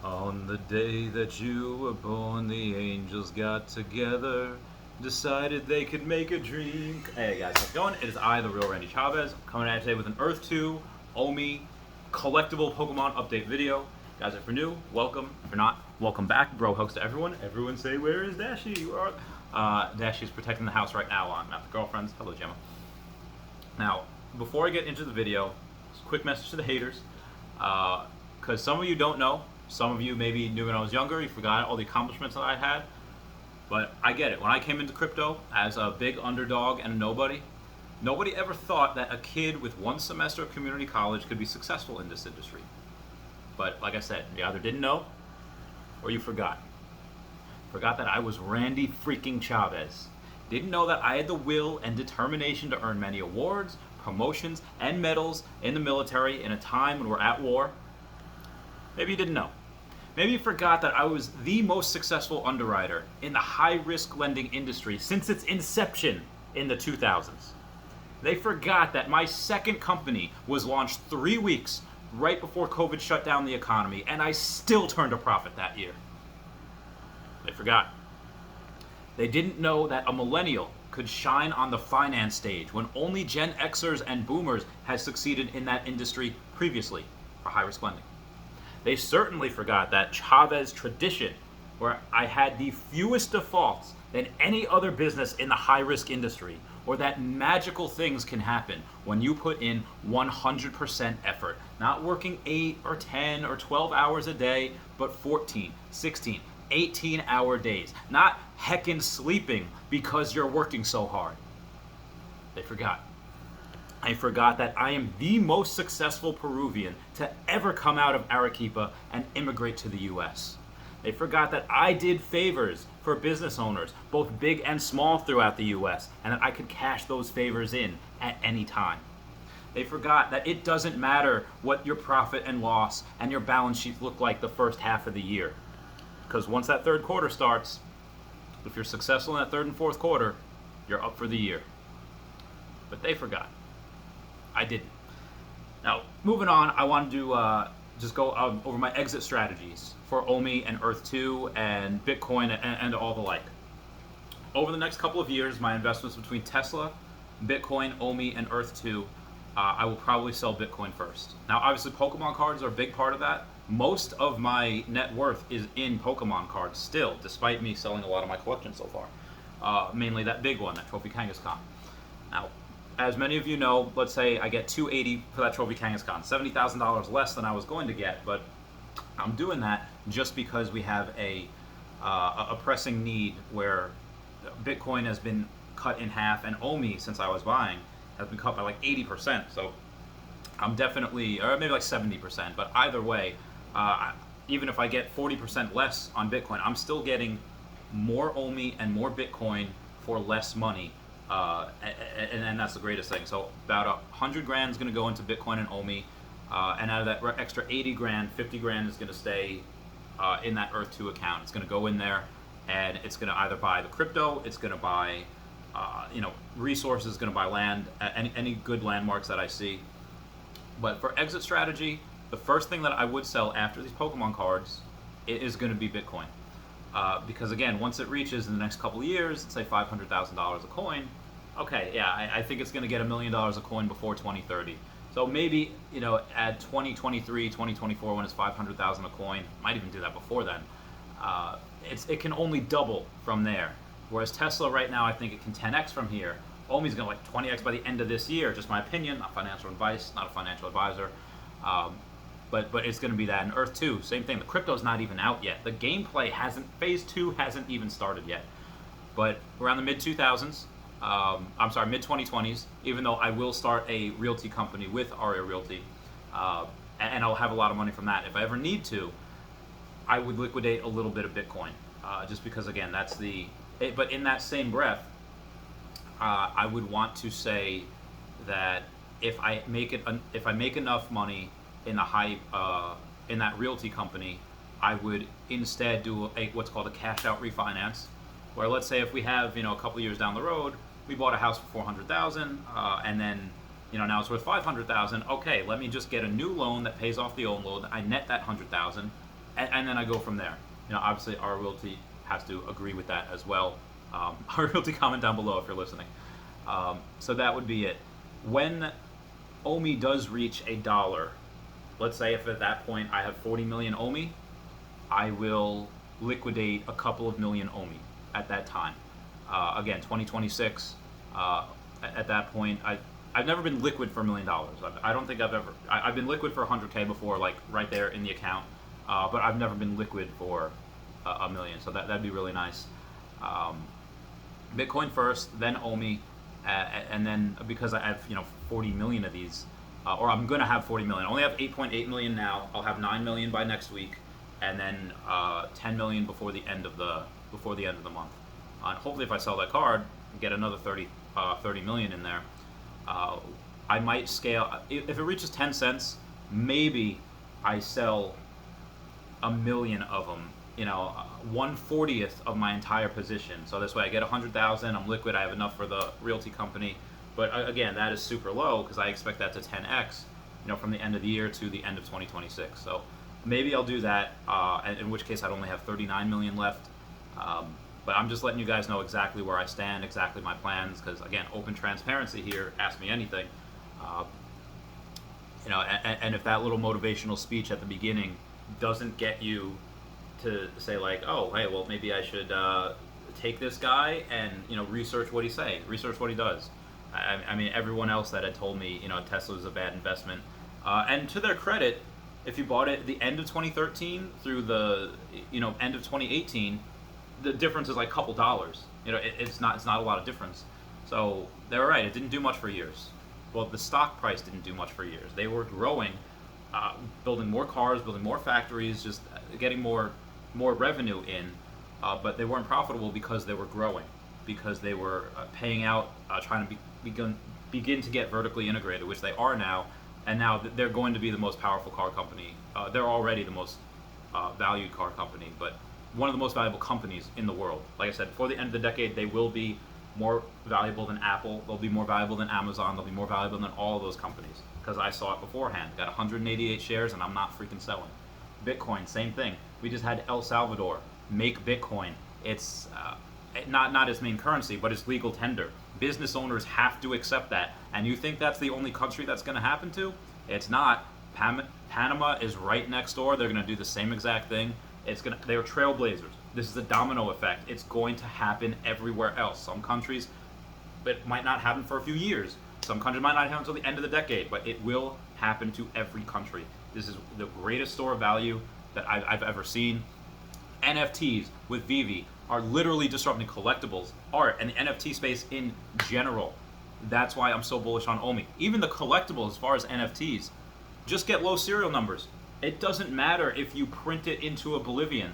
On the day that you were born, the angels got together, decided they could make a dream. Hey guys, how's it going? It is I, the real Randy Chavez, coming at you today with an Earth 2 OMI collectible Pokemon update video. Guys, if you're new, welcome. If you're not, welcome back. Bro hugs to everyone. Everyone say, where is Dashi? Where are... Dashi's protecting the house right now on Not the Girlfriends. Hello, Gemma. Now, before I get into the video, just a quick message to the haters. Because some of you don't know. Some of you maybe knew when I was younger. You forgot all the accomplishments that I had. But I get it. When I came into crypto as a big underdog and a nobody ever thought that a kid with one semester of community college could be successful in this industry. But like I said, you either didn't know or you forgot. Forgot that I was Randy freaking Chavez. Didn't know that I had the will and determination to earn many awards, promotions, and medals in the military in a time when we're at war. Maybe you didn't know. Maybe you forgot that I was the most successful underwriter in the high-risk lending industry since its inception in the 2000s. They forgot that my second company was launched 3 weeks right before COVID shut down the economy, and I still turned a profit that year. They forgot. They didn't know that a millennial could shine on the finance stage when only Gen Xers and Boomers had succeeded in that industry previously for high-risk lending. They certainly forgot that Chavez tradition, where I had the fewest defaults than any other business in the high-risk industry, or that magical things can happen when you put in 100% effort. Not working 8 or 10 or 12 hours a day, but 14, 16, 18-hour days. Not heckin' sleeping because you're working so hard. They forgot. I forgot that I am the most successful Peruvian to ever come out of Arequipa and immigrate to the US. They forgot that I did favors for business owners, both big and small throughout the US, and that I could cash those favors in at any time. They forgot that it doesn't matter what your profit and loss and your balance sheet look like the first half of the year. Because once that third quarter starts, if you're successful in that third and fourth quarter, you're up for the year. But they forgot. I didn't. Now, moving on, I wanted to just go over my exit strategies for OMI and Earth 2 and Bitcoin and all the like. Over the next couple of years, my investments between Tesla, Bitcoin, OMI, and Earth 2, I will probably sell Bitcoin first. Now, obviously, Pokemon cards are a big part of that. Most of my net worth is in Pokemon cards still, despite me selling a lot of my collection so far. Mainly that big one, that Trophy Kangaskhan. Now, as many of you know, let's say I get $280 for that Trophy Kangaskhan, $70,000 less than I was going to get, but I'm doing that just because we have a pressing need where Bitcoin has been cut in half, and OMI, since I was buying, has been cut by like 80%. So I'm definitely, or maybe like 70%, but either way, even if I get 40% less on Bitcoin, I'm still getting more OMI and more Bitcoin for less money. And that's the greatest thing. So about 100 grand is going to go into Bitcoin and OMI, and out of that extra 80 grand, 50 grand is going to stay in that Earth 2 account. It's going to go in there, and it's going to either buy the crypto, it's going to buy resources, going to buy land, any good landmarks that I see. But for exit strategy, the first thing that I would sell after these Pokemon cards is going to be Bitcoin. Because again, once it reaches in the next couple of years, let's say $500,000 a coin, okay, yeah, I think it's going to get $1 million a coin before 2030. So maybe, at 2023, 2024, when it's 500,000 a coin, might even do that before then, it can only double from there. Whereas Tesla right now, I think it can 10x from here. OMI's going to like 20x by the end of this year, just my opinion, not financial advice, not a financial advisor. But it's going to be that. In Earth 2, same thing. The crypto's not even out yet. The gameplay phase 2 hasn't even started yet. But around the mid-2000s, mid-2020s, even though I will start a realty company with Aria Realty, and I'll have a lot of money from that. If I ever need to, I would liquidate a little bit of Bitcoin, just because, again, but in that same breath, I would want to say that if I make enough money in that realty company, I would instead do what's called a cash out refinance, where let's say if we have a couple years down the road, we bought a house for $400,000, and then now it's worth $500,000. Okay, let me just get a new loan that pays off the old loan. I net that $100,000, and then I go from there. Obviously, our realty has to agree with that as well. Our realty, comment down below if you're listening. So that would be it. When OMI does reach $1, let's say if at that point I have 40 million OMI, I will liquidate a couple of million OMI at that time. Again, 2026. At that point, I've never been liquid for $1 million. I don't think I've ever. I've been liquid for 100K before, like right there in the account, but I've never been liquid for a million. So that'd be really nice. Bitcoin first, then OMI, and then because I have 40 million of these, or I'm gonna have 40 million. I only have 8.8 million now. I'll have 9 million by next week, and then 10 million before the end of the month. Hopefully, if I sell that card, get another 30 million in there. I might scale. If it reaches 10 cents, maybe I sell a million of them. 1/40th of my entire position. So this way, I get 100,000. I'm liquid. I have enough for the realty company. But again, that is super low because I expect that to 10x. From the end of the year to the end of 2026. So maybe I'll do that. In which case, I'd only have 39 million left. But I'm just letting you guys know exactly where I stand, exactly my plans, because again, open transparency here. Ask me anything. And if that little motivational speech at the beginning doesn't get you to say like, oh, hey, well, maybe I should take this guy and research what he's saying, research what he does. I mean, everyone else that had told me Tesla is a bad investment, and to their credit, if you bought it at the end of 2013 through the end of 2018. The difference is like a couple dollars. It's not a lot of difference. So they were right. It didn't do much for years. Well, the stock price didn't do much for years. They were growing, building more cars, building more factories, just getting more revenue in. But they weren't profitable because they were growing, because they were paying out, trying to begin to get vertically integrated, which they are now. And now they're going to be the most powerful car company. They're already the most valued car company, but one of the most valuable companies in the world. Like I said, before the end of the decade, they will be more valuable than Apple. They'll be more valuable than Amazon. They'll be more valuable than all of those companies because I saw it beforehand. Got 188 shares, and I'm not freaking selling. Bitcoin, same thing. We just had El Salvador make Bitcoin. It's not its main currency, but it's legal tender. Business owners have to accept that. And you think that's the only country that's going to happen to? It's not. Panama is right next door. They're going to do the same exact thing. They are trailblazers. This is a domino effect. It's going to happen everywhere else. Some countries, it might not happen for a few years. Some countries might not happen until the end of the decade, but it will happen to every country. This is the greatest store of value that I've ever seen. NFTs with Vivi are literally disrupting collectibles, art, and the NFT space in general. That's why I'm so bullish on OMI. Even the collectibles, as far as NFTs, just get low serial numbers. It doesn't matter if you print it into a Bolivian.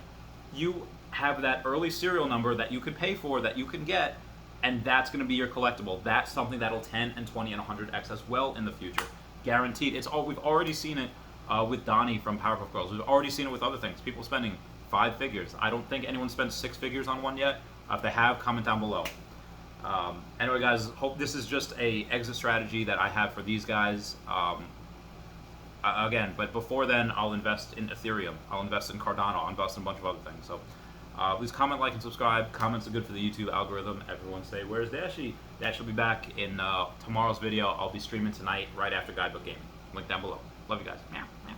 You have that early serial number that you could pay for, that you can get, and that's going to be your collectible. That's something that'll 10 and 20 and 100x as well in the future. Guaranteed. We've already seen it with Donnie from Powerpuff Girls. We've already seen it with other things. People spending 5 figures. I don't think anyone spent 6 figures on one yet. If they have, comment down below. Anyway, guys, hope this is just a exit strategy that I have for these guys. Again, but before then, I'll invest in Ethereum. I'll invest in Cardano. I'll invest in a bunch of other things. So please comment, like, and subscribe. Comments are good for the YouTube algorithm. Everyone say, where's Dashy? Dash will be back in tomorrow's video. I'll be streaming tonight right after Guidebook Gaming. Link down below. Love you guys. Meow, meow.